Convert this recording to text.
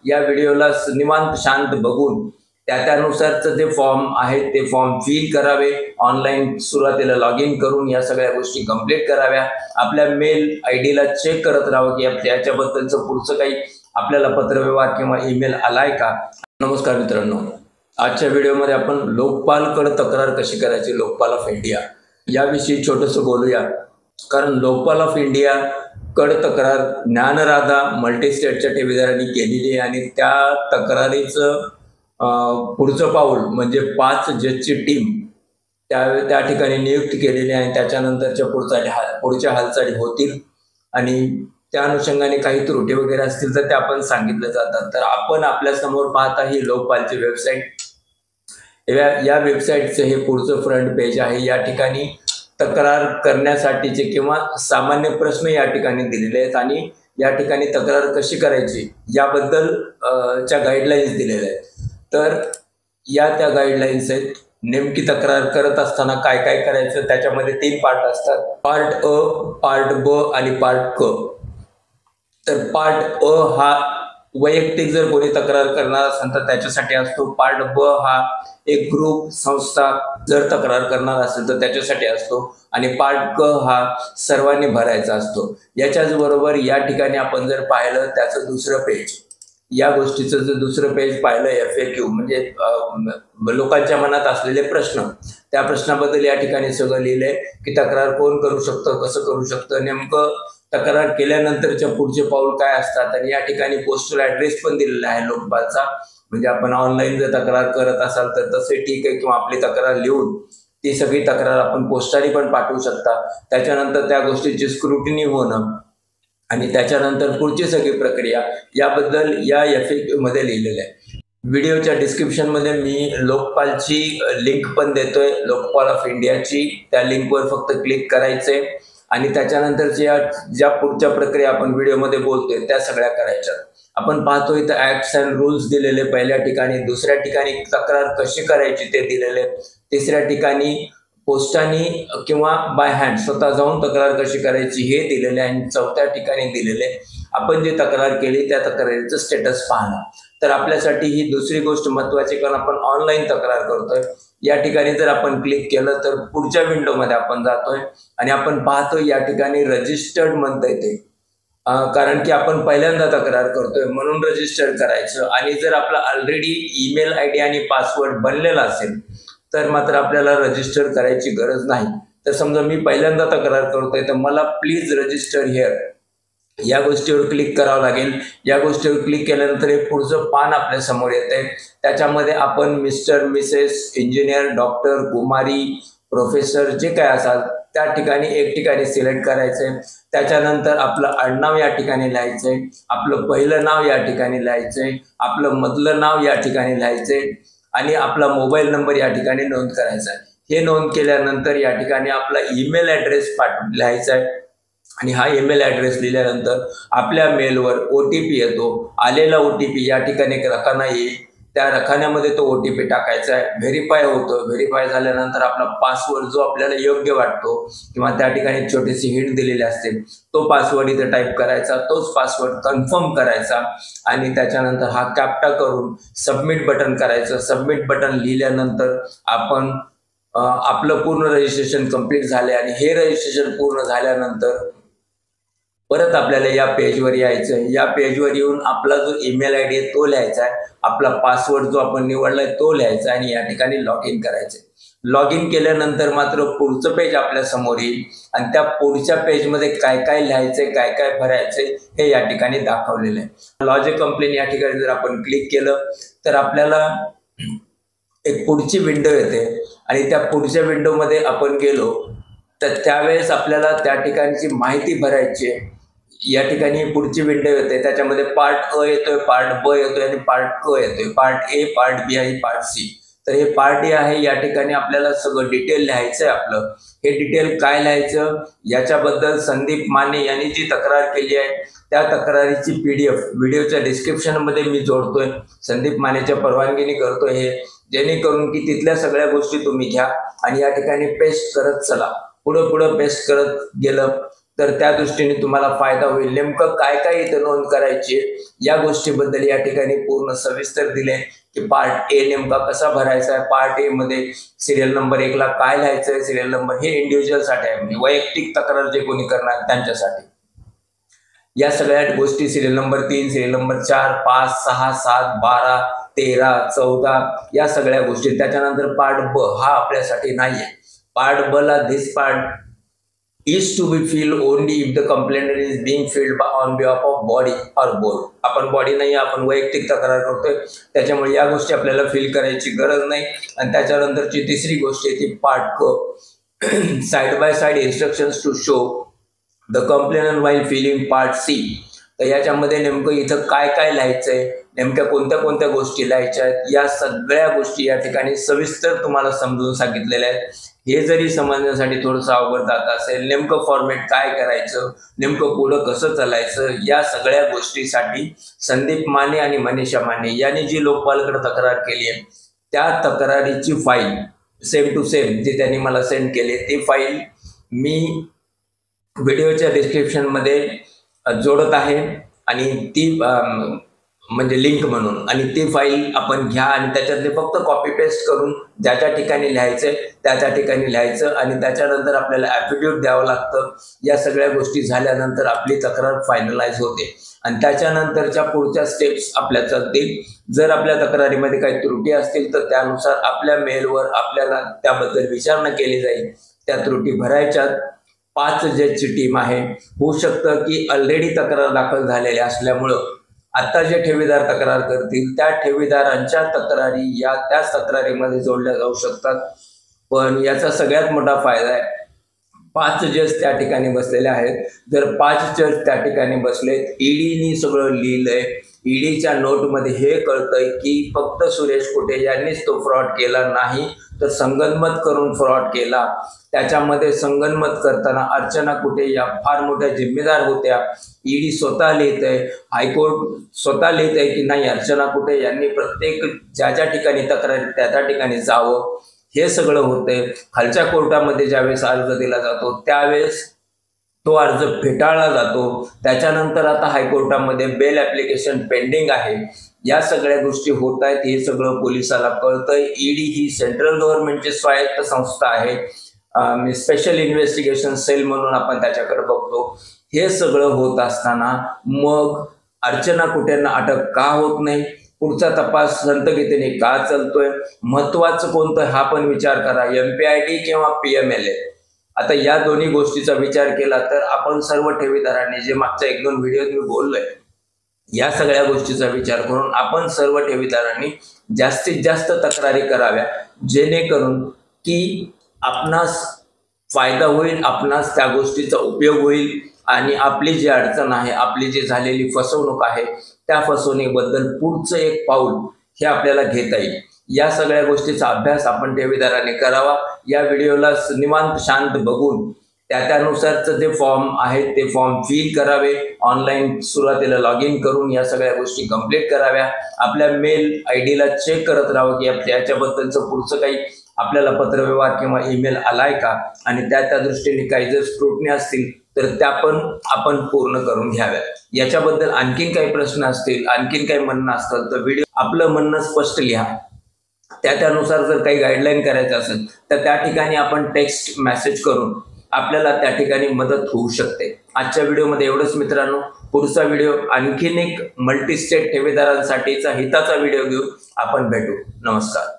या व्हिडिओला निवांत शांत बघून त्यानुसारचं जे फॉर्म आहेत ते फॉर्म फिल करावे, ऑनलाईन सुरुवातीला लॉग इन करून या सगळ्या गोष्टी कंप्लीट कराव्या, आपल्या मेल ID ला चेक करत राहावं की त्याच्याबद्दलचं पुढचं काही आपल्याला पत्रव्यवहार किंवा ईमेल आलाय का. नमस्कार मित्रांनो, आजच्या व्हिडिओमध्ये आपण लोकपालकडे तक्रार कशी करायची, लोकपाल ऑफ इंडिया याविषयी छोटंसं बोलूया. कारण लोकपाल ऑफ इंडिया कडे तक्रार ज्ञानराधा मल्टीस्टेटच्या ठेवीदारांनी केलेली आहे आणि त्या तक्रारीचं पुढचं पाऊल म्हणजे 5 जजची टीम त्या ठिकाणी नियुक्त केलेली आहे. त्याच्यानंतरच्या पुढच्या हालचाली होतील आणि त्या अनुषंगाने काही त्रुटी वगैरे असतील तर त्या आपण सांगितलं जातात. तर आपण आपल्या समोर पाहता ही लोकपालची वेबसाईट. या वेबसाईटचं हे पुढचं फ्रंट पेज आहे. या ठिकाणी तक्रार करण्यासाठीचे किंवा सामान्य प्रश्न या ठिकाणी दिलेले आहेत आणि या ठिकाणी तक्रार कशी करायची याबद्दल च्या गाईडलाईन्स दिलेल्या आहेत. तर त्या गाईडलाईन्स आहेत. नेमकी तक्रार करत असताना काय काय करायचं, त्याच्यामध्ये 3 पार्ट असतात, पार्ट अ, पार्ट ब आणि पार्ट क. तर पार्ट अ हा वैयक्तिक जर कोणी तक्रार करणार असेल तर त्याच्यासाठी असतो. पार्ट ब हा एक ग्रुप संस्था जर तक्रार करणार असेल तर त्याच्यासाठी असतो आणि पार्ट क हा सर्वांनी भरायचा असतो. याच्याच बरोबर या ठिकाणी आपण जर पाहिलं त्याचं दुसरं पेज, या गोष्टीचं जर दुसरं पेज पाहिलं FAQ म्हणजे लोकांच्या मनात असलेले प्रश्न, त्या प्रश्नाबद्दल या ठिकाणी सगळं लिहिलंय की तक्रार कोण करू शकतं, कसं करू शकतं, नेमकं तक्रार केल्यानंतरच्या पुढचे पाऊल काय असतात. आणि या ठिकाणी पोस्टल ॲड्रेस पण दिलेला आहे लोकपालचा. म्हणजे आपण ऑनलाईन जर तक्रार करत असाल तर तसे ठीक आहे, किंवा आपली तक्रार लिहून ती सगळी तक्रार आपण पोस्टाने पण पाठवू शकता. त्याच्यानंतर त्या गोष्टीची स्क्रुटिनी होणं आणि त्याच्यानंतर पुढची सगळी प्रक्रिया याबद्दल या FAQ मध्ये लिहिलेलं आहे. व्हिडिओच्या डिस्क्रिप्शनमध्ये मी लोकपालची लिंक पण देतोय, लोकपाल ऑफ इंडियाची. त्या लिंकवर फक्त क्लिक करायचंय आणि त्याच्यानंतरच्या ज्या पुढच्या प्रक्रिया आपण व्हिडिओमध्ये बोलतोय त्या सगळ्या करायच्या. आपण पाहतोय तर ऍक्ट्स अँड रूल्स दिलेले पहिल्या ठिकाणी, दुसऱ्या ठिकाणी तक्रार कशी करायची ते दिलेले, तिसऱ्या ठिकाणी पोस्टानी किंवा बाय हँड स्वतः जाऊन तक्रार कशी करायची हे दिलेले आहे आणि चौथ्या ठिकाणी दिलेले आपण जी तक्रार केली त्या तक्रारीचं स्टेटस पाहणं. तर आपल्यासाठी ही दुसरी गोष्ट महत्त्वाची, कारण आपण ऑनलाईन तक्रार करतोय. या ठिकाणी जर आपण क्लिक केलं तर पुढच्या विंडोमध्ये आपण जातोय आणि आपण पाहतोय या ठिकाणी रजिस्टर्ड म्हणता येते, कारण की आपण पहिल्यांदा तक्रार करतोय म्हणून रजिस्टर करायचं. आणि जर आपला ऑलरेडी ईमेल ID आणि पासवर्ड बनलेला असेल तर मात्र आपल्याला रजिस्टर करायची गरज नाही. तर समजा मी पहिल्यांदा तक्रार करतोय तर मला प्लीज रजिस्टर हिअर या गोष्टीवर क्लिक करावं लागेल. या गोष्टीवर क्लिक केल्यानंतर एक पुढचं पान आपल्या समोर येतंय. त्याच्यामध्ये आपण मिस्टर, मिसेस, इंजिनियर, डॉक्टर, कुमारी, प्रोफेसर जे काय असाल त्या ठिकाणी एक ठिकाणी सिलेक्ट करायचंय. त्याच्यानंतर आपलं आडनाव या ठिकाणी लिहायचंय, आपलं पहिलं नाव या ठिकाणी लिहायचंय, आपलं मधलं नाव या ठिकाणी लिहायचंय आणि आपला मोबाईल नंबर या ठिकाणी नोंद करायचा आहे. हे नोंद केल्यानंतर या ठिकाणी आपला ईमेल ॲड्रेस लिहायचा आहे आणि हा ईमेल ॲड्रेस लिहिल्यानंतर आपल्या मेलवर OTP येतो. आलेला OTP या ठिकाणी एक रकाना येईल, त्या रकान्यामध्ये तो OTP टाकायचा आहे. व्हेरीफाय होतो. व्हेरीफाय झाल्यानंतर आपला पासवर्ड जो आपल्याला योग्य वाटतो किंवा त्या ठिकाणी छोटीशी हिंट दिलेली असते तो पासवर्ड इथे टाईप करायचा, तोच पासवर्ड कन्फर्म करायचा आणि त्याच्यानंतर हा कॅप्टा करून सबमिट बटन करायचं. सबमिट बटन लिहिल्यानंतर आपण आपलं पूर्ण रजिस्ट्रेशन कंप्लीट झाले आणि हे रजिस्ट्रेशन पूर्ण झाल्यानंतर परत आपल्याला या पेजवर यायचं. या पेजवर येऊन आपला जो ईमेल ID आहे तो लिहायचा आहे, आपला पासवर्ड जो आपण निवडलाय तो लिहायचा आणि या ठिकाणी लॉग इन करायचं. लॉग इन केल्यानंतर मात्र पुढचं पेज आपल्या समोर येईल आणि त्या पुढच्या पेजमध्ये काय काय लिहायचंय, काय काय भरायचंय हे या ठिकाणी दाखवलेलं आहे. लॉज अ कंप्लेंट या ठिकाणी जर आपण क्लिक केलं तर आपल्याला एक पुढची विंडो येते आणि त्या पुढच्या विंडोमध्ये आपण गेलो तर त्यावेळेस आपल्याला त्या ठिकाणची माहिती भरायची आहे. या ठिकाणी पुढची विंडो येते, त्याच्यामध्ये पार्ट अ येतोय, पार्ट ब येतोय आणि पार्ट क येतोय, पार्ट A, पार्ट B आणि पार्ट C. तर हे पार्ट A आहे. या ठिकाणी आपल्याला सगळं डिटेल लिहायचंय. आपलं हे डिटेल काय लिहायचं याच्याबद्दल संदीप माने यांनी जी तक्रार केली आहे त्या तक्रारीची PDF व्हिडिओच्या डिस्क्रिप्शनमध्ये मी जोडतोय. संदीप मानेच्या परवानगीने करतोय हे, जेणेकरून की तिथल्या सगळ्या गोष्टी तुम्ही घ्या आणि या ठिकाणी पेस्ट करत चला. पुढं पेस्ट करत गेलं तर त्या दृष्टीने तुम्हाला फायदा होईल। नेमकं काय काय इथं नोंद करायची या गोष्टीबद्दल या ठिकाणी पूर्ण सविस्तर दिले की पार्ट ए नेमका कसा भरायचा आहे, पार्ट ए मध्ये सिरियल नंबर 1 ला काय लिहायचं आहे, सिरियल नंबर हे इंडिव्हिज्युअल साठी आहे, म्हणजे वैयक्तिक तक्रार जे कोणी करणार त्यांच्यासाठी या सगळ्या गोष्टी सिरियल नंबर 3, सिरियल नंबर 4, 5, 6, 7, 12, 13, 14 या सगळ्या गोष्टी। त्याच्यानंतर पार्ट ब हा आपल्यासाठी नाहीये। पार्ट ब ला दिस part is to be filled only if the complaint is being filled on behalf of body or both। आपण बॉडी नाही, आपण वैयक्तिक तक्रार करतोय, त्याच्यामुळे या गोष्टी आपल्याला फिल करायची गरज नाही। आणि त्याच्यानंतरची तिसरी गोष्ट आहे ती पार्ट क side by side instructions to show the complainant while filling part C. तर याच्यामध्ये नेमकं इथं काय काय लिहायचंय, नेमक्या कोणत्या कोणत्या गोष्टी लिहायच्या आहेत या सगळ्या गोष्टी या ठिकाणी सविस्तर तुम्हाला समजून सांगितलेल्या आहेत। हे जरी समजण्यासाठी थोडंसं अवघड जात असेल, नेमकं फॉर्मॅट काय करायचं, नेमकं पुढं कसं चालायचं या सगळ्या गोष्टीसाठी संदीप माने आणि मनीषा माने यांनी जी लोकपालकडे तक्रार केली आहे त्या तक्रारीची फाईल सेम टू सेम जी त्यांनी मला सेंड केली ती फाईल मी व्हिडिओच्या डिस्क्रिप्शन मध्ये जोडत आहे आणि ती म्हणजे लिंक म्हणून, आणि ती फाईल आपण घ्या आणि त्याच्यातले फक्त कॉपी पेस्ट करून ज्याच्या ठिकाणी लिहायचंय त्या ठिकाणी लिहायचं आणि त्याच्यानंतर आपल्याला ॲफिडेव्हिट द्यावं लागतं। या सगळ्या गोष्टी झाल्यानंतर आपली तक्रार फायनलाइज होते आणि त्याच्यानंतरच्या पुढच्या स्टेप्स आपल्या चालतील। जर आपल्या तक्रारीमध्ये काही त्रुटी असतील तर त्यानुसार आपल्या मेलवर आपल्याला त्याबद्दल विचारणा केली जाईल, त्या त्रुटी भरायच्यात। 5 जजची टीम आहे। होऊ शकतं की ऑलरेडी तक्रार दाखल झालेल्या असल्यामुळं आता जे ठेवीदार तक्रार करतील त्या ठेवीदारांच्या तक्रारी या त्याच तक्रारीमध्ये जोडल्या जाऊ शकतात। पण याचा सगळ्यात मोठा फायदा आहे 5 जज त्या ठिकाणी बसलेले आहेत। जर 5 जज त्या ठिकाणी बसलेत, ईडीनी सगळं लिहिलंय, ईडीच्या नोटमध्ये हे कळतंय की फक्त सुरेश कुटे यांनीच तो फ्रॉड केला नाही तर संगनमत करून फ्रॉड केला। त्याच्यामध्ये संगनमत करताना अर्चना कुटे या फार मोठ्या जिम्मेदार होत्या। ईडी स्वतः लिहित आहे, हायकोर्ट स्वतः लिहित आहे की नाही अर्चना कुटे यांनी प्रत्येक ज्या ठिकाणी तक्रार त्या ठिकाणी जावं। हे सगळं होतंय। खालच्या कोर्टामध्ये ज्यावेळेस अर्ज दिला जातो त्यावेळेस तो अर्ज फेटाळला जातो। त्याच्यानंतर आता हायकोर्टामध्ये बेल ॲप्लिकेशन पेंडिंग आहे। या सगळ्या गोष्टी होत आहेत, हे सगळं पोलिसाला कळतंय। ईडी ही सेंट्रल गव्हर्नमेंटची स्वायत्त संस्था आहे, स्पेशल इन्व्हेस्टिगेशन सेल म्हणून आपण त्याच्याकडे बघतो। हे सगळं होत असताना मग अर्चना कुटेंना अटक का होत नाही, पुढचा तपास संथगतीने का चालतोय, महत्वाचं कोणतं हा पण विचार करा, MPID किंवा PMLA। आता या दोन्ही गोष्टीचा विचार केला तर आपण सर्व ठेवीदारांनी जे मागच्या 1-2 व्हिडिओत मी बोललोय या सगळ्या गोष्टीचा विचार करून आपण सर्व ठेवीदारांनी जास्तीत जास्त तक्रारी कराव्या, जेणेकरून की आपणास फायदा होईल, आपणास त्या गोष्टीचा उपयोग होईल आणि आपली जी अडचण आहे, आपली जी झालेली फसवणूक आहे त्या फसवणुकीबद्दल पुढचं एक पाऊल हे आपल्याला घेता येईल। या सगळ्या गोष्टीचा अभ्यास आपण ठेवीदारांनी करावा। या व्हिडिओला निवांत शांत बघून त्यानुसारचं जे फॉर्म आहेत ते फॉर्म फिल करावे, ऑनलाईन सुरुवातीला लॉग इन करून या सगळ्या गोष्टी कंप्लीट कराव्या। आपल्या मेल आयडीला चेक करत राहावं की याच्याबद्दलचं पुढचं काही आपल्याला पत्रव्यवहार किंवा ईमेल आलाय का, आणि त्या दृष्टीने काही जर स्क्रुटनी असतील तर त्या पण आपण पूर्ण करून घ्याव्या। याच्याबद्दल आणखीन काही प्रश्न असतील, आणखीन काही म्हणणं असतं तर व्हिडिओ आपलं म्हणणं स्पष्ट लिहा। त्यानुसार जर काही गाईडलाईन करायचं असेल तर त्या ठिकाणी आपण टेक्स्ट मेसेज करून आपल्याला त्या ठिकाणी मदत होऊ शकते। आजच्या व्हिडिओमध्ये एवढंच मित्रांनो। पुढचा व्हिडिओ आणखीन एक मल्टी स्टेट ठेवीदारांसाठीचा हिताचा व्हिडिओ घेऊन आपण भेटू। नमस्कार।